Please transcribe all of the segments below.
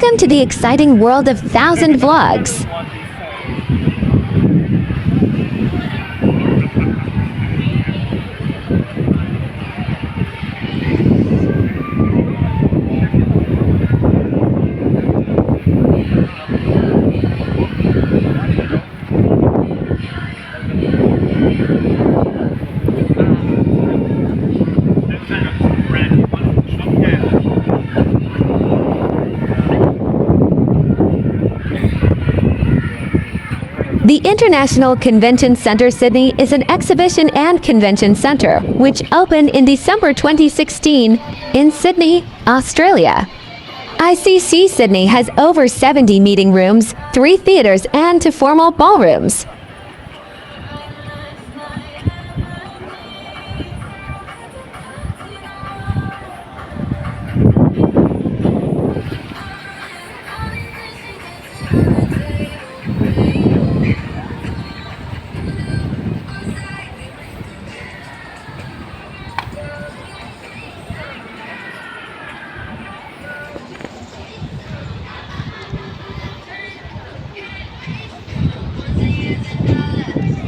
Welcome to the exciting world of 1,000 vlogs. The International Convention Centre Sydney is an exhibition and convention centre which opened in December 2016 in Sydney, Australia. ICC Sydney has over 70 meeting rooms, 3 theatres and 2 formal ballrooms.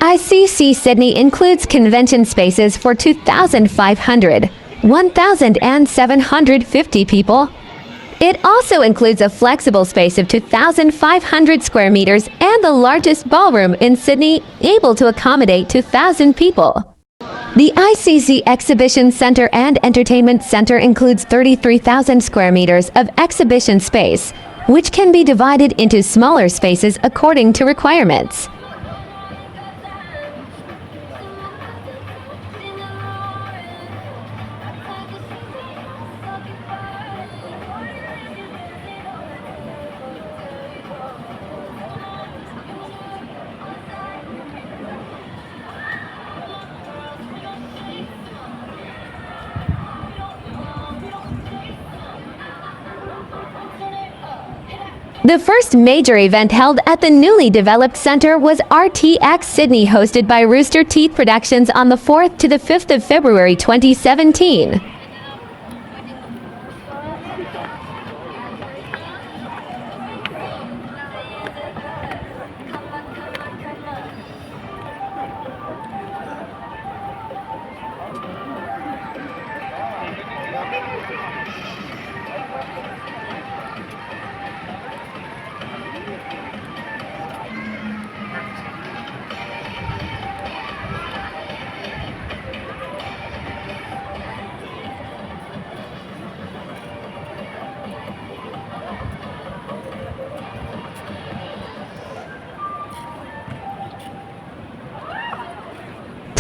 ICC Sydney includes convention spaces for 2,500, 1,750 people. It also includes a flexible space of 2,500 square meters and the largest ballroom in Sydney, able to accommodate 2,000 people. The ICC Exhibition Centre and Entertainment Centre includes 33,000 square meters of exhibition space, which can be divided into smaller spaces according to requirements. The first major event held at the newly developed centre was RTX Sydney, hosted by Rooster Teeth Productions on the 4th to the 5th of February 2017.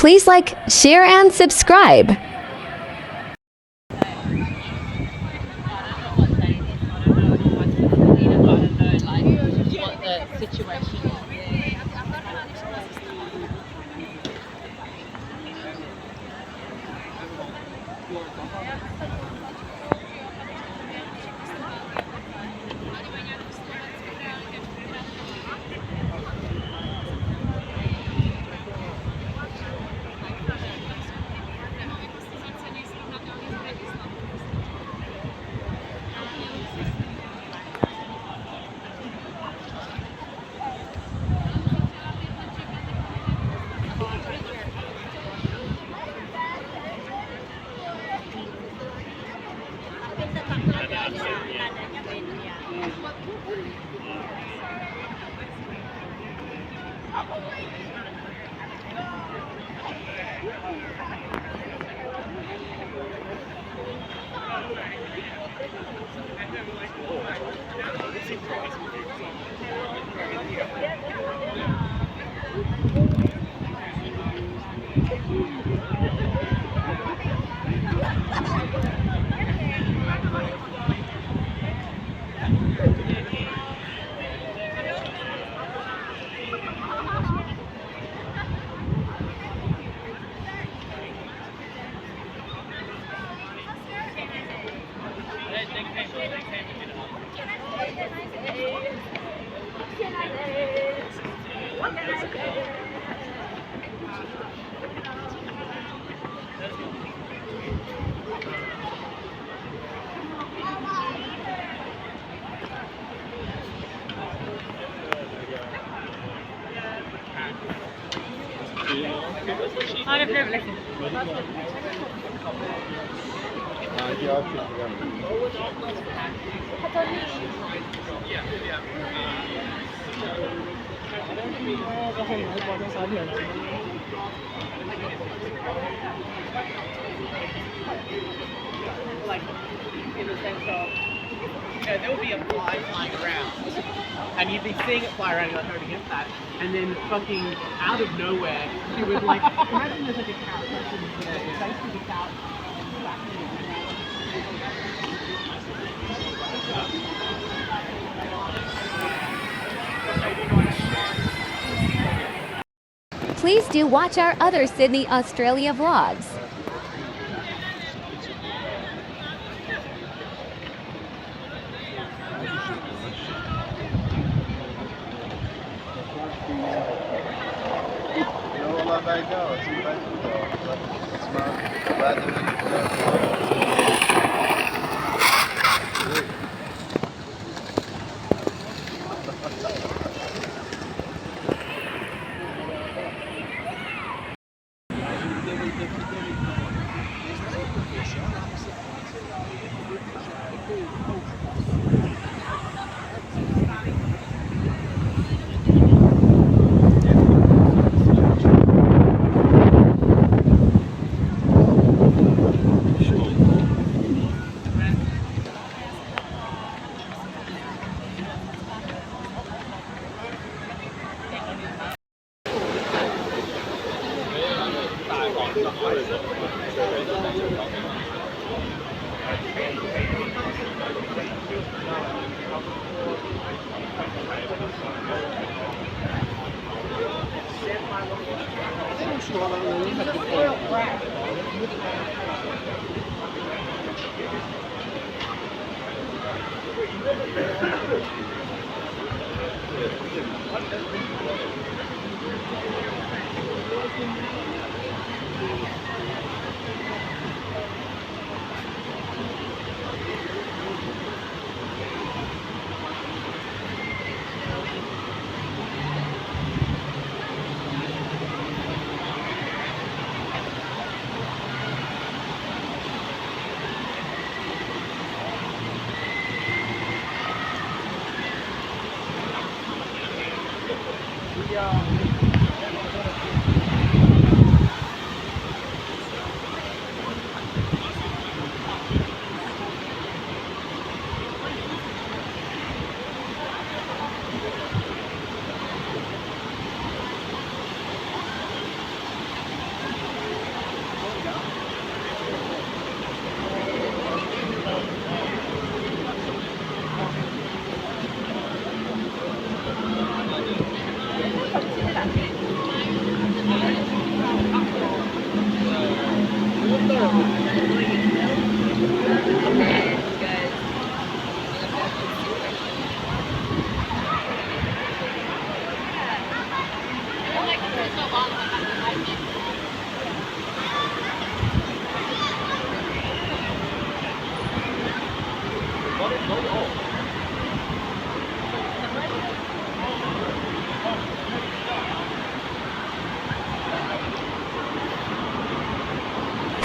Please like, share, and subscribe. Like, in the sense of, there would be a fly flying around, and you'd be seeing it fly around, you're like, oh, against that, and then fucking out of nowhere, she would like, imagine there's like a couch, basically the couch, and back to the Please do watch our other Sydney, Australia vlogs.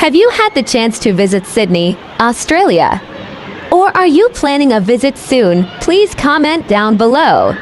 Have you had the chance to visit Sydney, Australia? Or are you planning a visit soon? Please comment down below.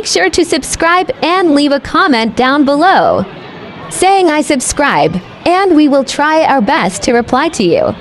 make sure to subscribe and leave a comment down below saying I subscribe, and we will try our best to reply to you.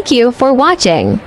Thank you for watching.